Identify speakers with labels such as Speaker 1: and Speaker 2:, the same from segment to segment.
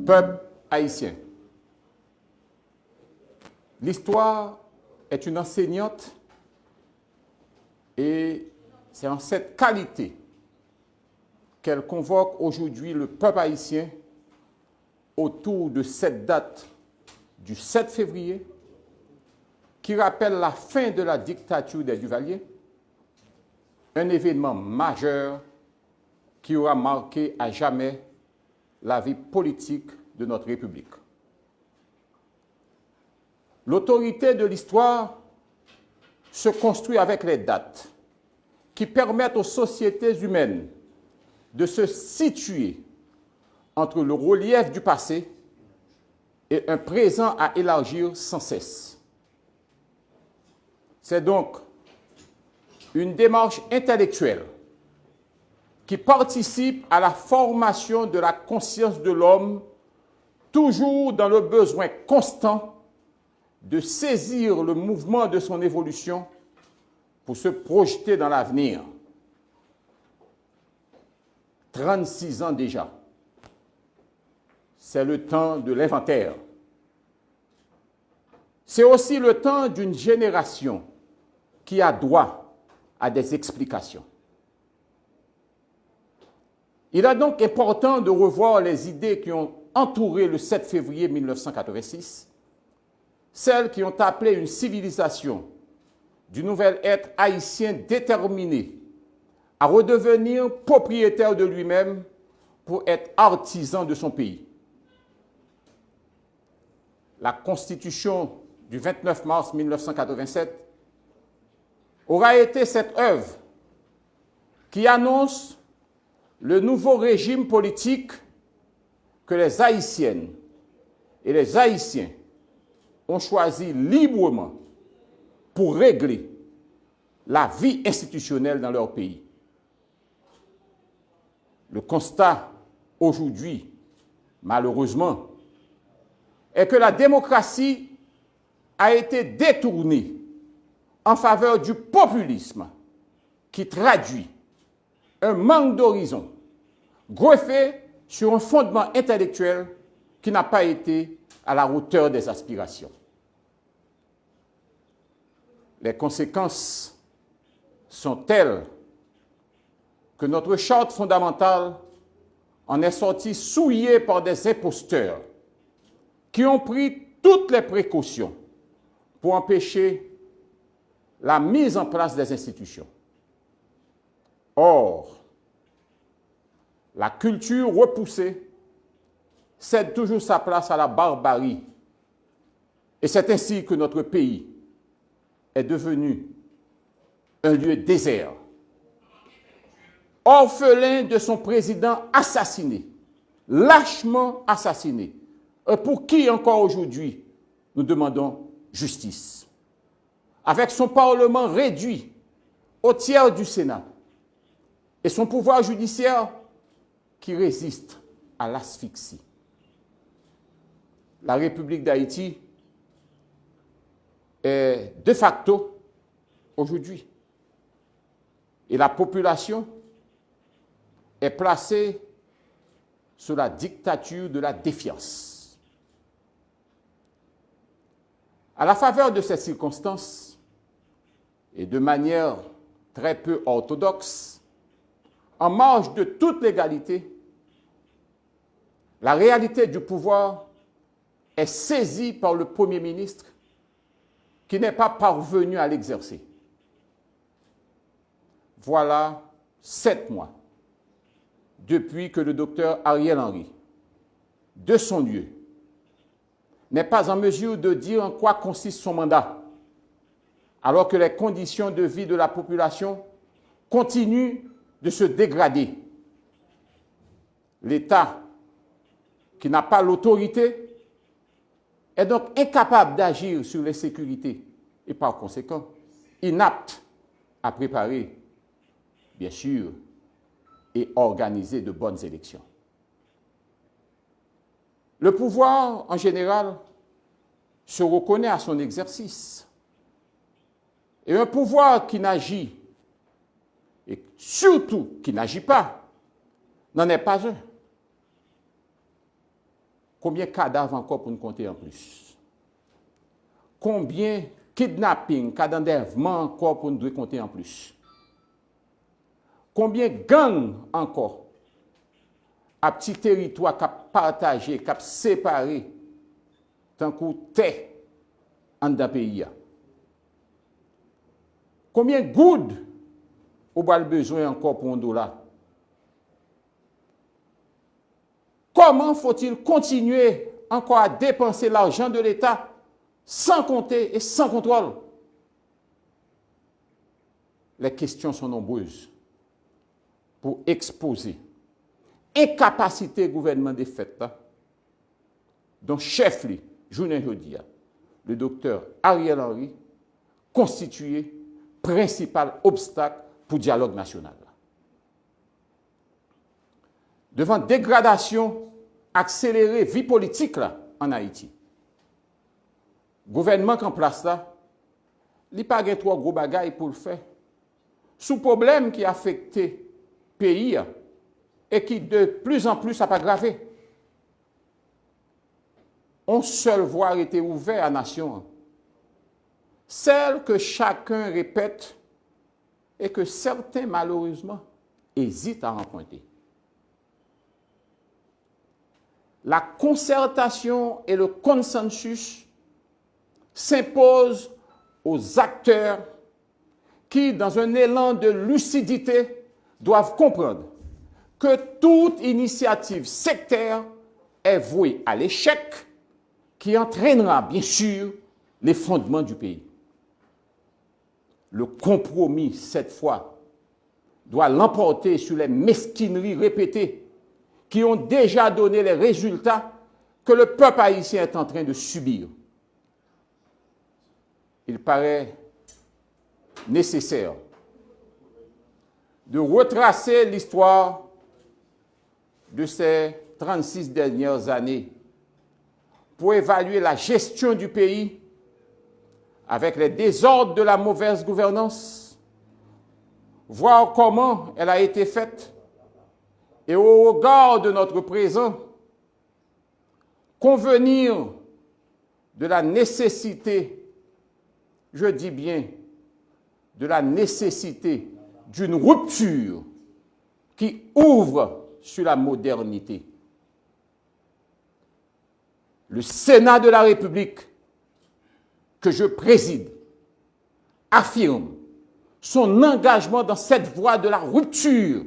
Speaker 1: peuple haïtien. L'histoire est une enseignante et c'est en cette qualité qu'elle convoque aujourd'hui le peuple haïtien autour de cette date du 7 février qui rappelle la fin de la dictature des Duvaliers, un événement majeur qui aura marqué à jamais la vie politique de notre République. L'autorité de l'histoire se construit avec les dates qui permettent aux sociétés humaines de se situer entre le relief du passé et un présent à élargir sans cesse. C'est donc une démarche intellectuelle qui participe à la formation de la conscience de l'homme, toujours dans le besoin constant de saisir le mouvement de son évolution pour se projeter dans l'avenir. 36 ans déjà, c'est le temps de l'inventaire. C'est aussi le temps d'une génération qui a droit à des explications. Il est donc important de revoir les idées qui ont entouré le 7 février 1986, celles qui ont appelé une civilisation du nouvel être haïtien déterminé à redevenir propriétaire de lui-même pour être artisan de son pays. La Constitution du 29 mars 1987 aura été cette œuvre qui annonce le nouveau régime politique que les Haïtiennes et les Haïtiens ont choisi librement pour régler la vie institutionnelle dans leur pays. Le constat aujourd'hui, malheureusement, est que la démocratie a été détournée en faveur du populisme qui traduit un manque d'horizon greffé sur un fondement intellectuel qui n'a pas été à la hauteur des aspirations. Les conséquences sont telles que notre charte fondamentale en est sortie souillée par des imposteurs qui ont pris toutes les précautions pour empêcher la mise en place des institutions. Or, la culture repoussée cède toujours sa place à la barbarie. Et c'est ainsi que notre pays est devenu un lieu désert, orphelin de son président assassiné, lâchement assassiné, pour qui encore aujourd'hui nous demandons justice. Avec son Parlement réduit au tiers du Sénat et son pouvoir judiciaire qui résiste à l'asphyxie. La République d'Haïti est de facto aujourd'hui et la population est placée sous la dictature de la défiance. À la faveur de ces circonstances, et de manière très peu orthodoxe, en marge de toute légalité, la réalité du pouvoir est saisie par le Premier ministre qui n'est pas parvenu à l'exercer. Voilà 7 mois depuis que le docteur Ariel Henry, de son lieu, n'est pas en mesure de dire en quoi consiste son mandat, alors que les conditions de vie de la population continuent de se dégrader. L'État, qui n'a pas l'autorité, est donc incapable d'agir sur l'insécurité et par conséquent inapte à préparer, bien sûr, et organiser de bonnes élections. Le pouvoir, en général, se reconnaît à son exercice. Et un pouvoir qui n'agit, et surtout qui n'agit pas, n'en est pas un. Combien de cadavres encore pour nous compter en plus? Combien de kidnapping, cas d'enlèvement encore pour nous devons compter en plus? Combien de gangs encore à petit territoire qui a partagé, qui a séparé, tant qu'on terre en d'un pays? Combien de gouttes on a besoin encore pour un dollar? Comment faut-il continuer encore à dépenser l'argent de l'État sans compter et sans contrôle? Les questions sont nombreuses pour exposer incapacité gouvernement des fêtes dont chef li, journée jeudi, le docteur Ariel Henry, constitué principal obstacle pour le dialogue national. Devant dégradation accélérée vie politique là, en Haïti, le gouvernement en place là, il n'y a pas trop gros bagailles pour le faire. Sous problème qui affecte le pays et qui de plus en plus a pas aggravé. On seule voie a été ouverte à la nation. Celle que chacun répète et que certains malheureusement hésitent à emprunter. La concertation et le consensus s'imposent aux acteurs qui, dans un élan de lucidité, doivent comprendre que toute initiative sectaire est vouée à l'échec qui entraînera bien sûr les fondements du pays. Le compromis, cette fois, doit l'emporter sur les mesquineries répétées qui ont déjà donné les résultats que le peuple haïtien est en train de subir. Il paraît nécessaire de retracer l'histoire de ces 36 dernières années pour évaluer la gestion du pays avec les désordres de la mauvaise gouvernance, voir comment elle a été faite et au regard de notre présent, convenir de la nécessité, je dis bien, de la nécessité d'une rupture qui ouvre sur la modernité. Le Sénat de la République, que je préside, affirme son engagement dans cette voie de la rupture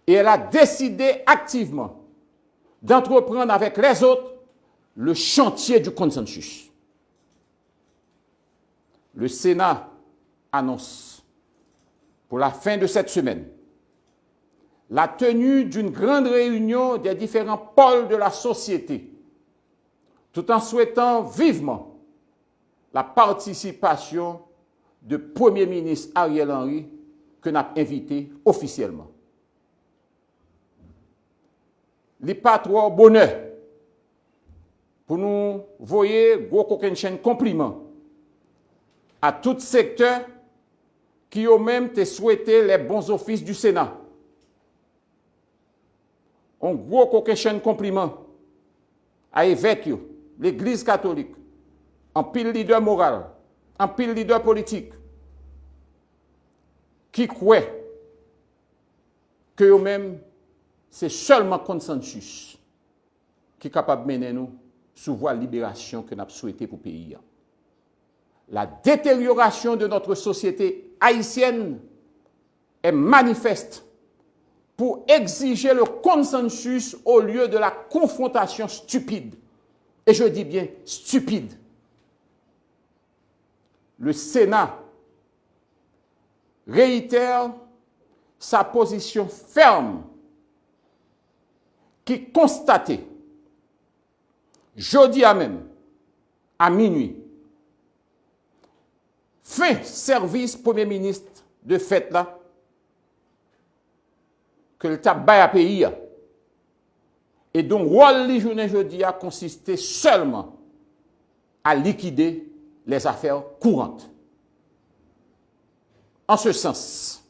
Speaker 1: et elle a décidé activement d'entreprendre avec les autres le chantier du consensus. Le Sénat annonce pour la fin de cette semaine la tenue d'une grande réunion des différents pôles de la société, tout en souhaitant vivement la participation du Premier ministre Ariel Henry que nous avons invité officiellement. Il n'est pas trop bonheur pour nous voyer gros coquin chaîne compliment à tout secteur qui ont même souhaité les bons offices du Sénat. Un gros coquin chaîne compliment à évêque, l'Église catholique, en pile leader moral, en pile leader politique, qui croient que eux-mêmes, c'est seulement consensus qui est capable de mener nous sous voie de libération que nous avons souhaité pour le pays. La détérioration de notre société haïtienne est manifeste pour exiger le consensus au lieu de la confrontation stupide. Et je dis bien stupide. Le Sénat réitère sa position ferme qui constatait, jeudi à même, à minuit, fin service Premier ministre de fête là, que le tabac à pays, et dont rôle les journées jeudi a consisté seulement à liquider les affaires courantes. En ce sens,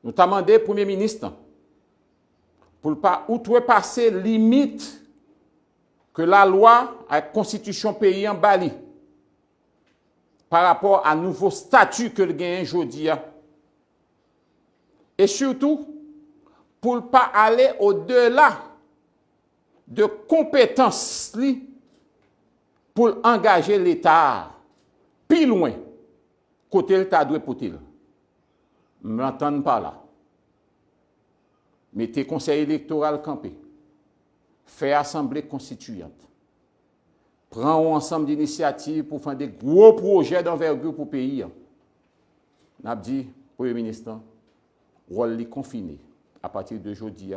Speaker 1: nous t'amendons, Premier ministre, pour ne pas outrepasser limite que la loi à la constitution pays en Bali par rapport à nouveau statut que le gagne aujourd'hui. Et surtout, pour ne pas aller au-delà de compétences pour engager l'État plus loin, côté l'État doit porter. Je ne m'entends pas là. Mettez conseil électoral campé. Fait assemblée constituante. Prends un ensemble d'initiatives pour faire des gros projets d'envergure pour le pays. N'a dit, Premier ministre, rôle confiné à partir de aujourd'hui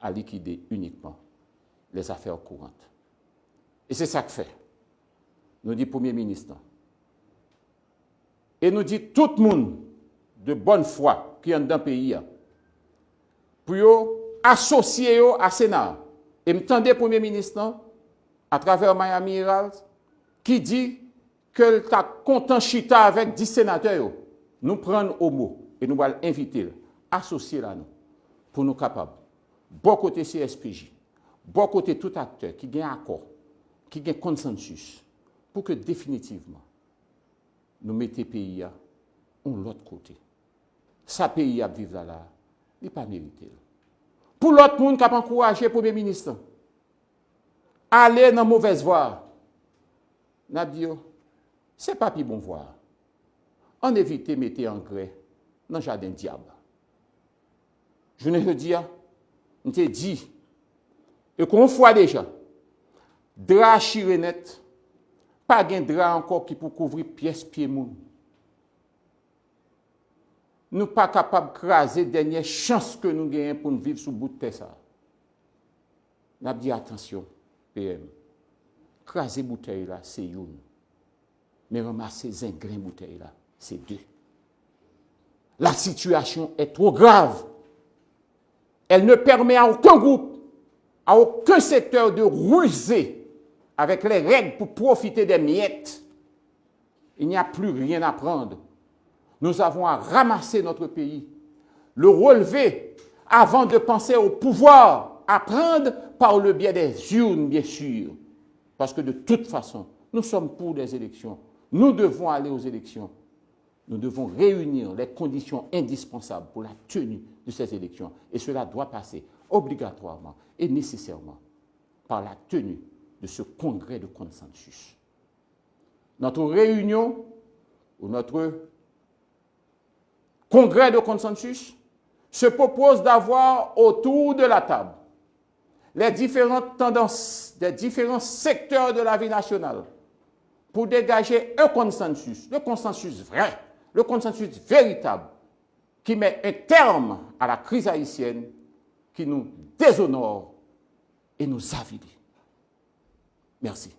Speaker 1: à liquider uniquement les affaires courantes. Et c'est ça que fait. Nous dit Premier ministre. Et nous dit tout le monde de bonne foi qui est dans le pays pour associer à Sénat. Et m'tendez Premier ministre à travers Miami Herald qui dit que tu as content chita avec 10 sénateurs. Nous prenons au mot et nous allons inviter, associer là nous pour nous capables. Bon côté CSPJ, bon côté tout acteur qui gagne accord, qui gagne consensus pour que définitivement nous mettions le pays à l'autre côté. Ça pays à vivre là, il n'est pas mérité. Pour l'autre monde qui a encouragé le Premier ministre, aller dans la mauvaise voie, n'a dit, ce n'est pas plus bon voir. On évite de mettre engrais dans le jardin diable. Je ne dis, on te dit, et qu'on voit déjà, drap chirenet, pas de drap encore qui peut couvrir pièce pied moun. Nous ne sommes pas capables de craser la dernière chance que nous gagnons pour nous vivre sous le bout de terre. Nous avons dit attention, PM. Craser la bouteille là, c'est une. Mais ramasser les ingrédients de bouteille là, c'est deux. La situation est trop grave. Elle ne permet à aucun groupe, à aucun secteur de ruser avec les règles pour profiter des miettes. Il n'y a plus rien à prendre. Nous avons à ramasser notre pays, le relever avant de penser au pouvoir, à prendre par le biais des urnes, bien sûr. Parce que de toute façon, nous sommes pour des élections. Nous devons aller aux élections. Nous devons réunir les conditions indispensables pour la tenue de ces élections. Et cela doit passer obligatoirement et nécessairement par la tenue de ce congrès de consensus. Notre réunion ou notre congrès de consensus se propose d'avoir autour de la table les différentes tendances des différents secteurs de la vie nationale pour dégager un consensus, le consensus vrai, le consensus véritable qui met un terme à la crise haïtienne qui nous déshonore et nous avilit. Merci.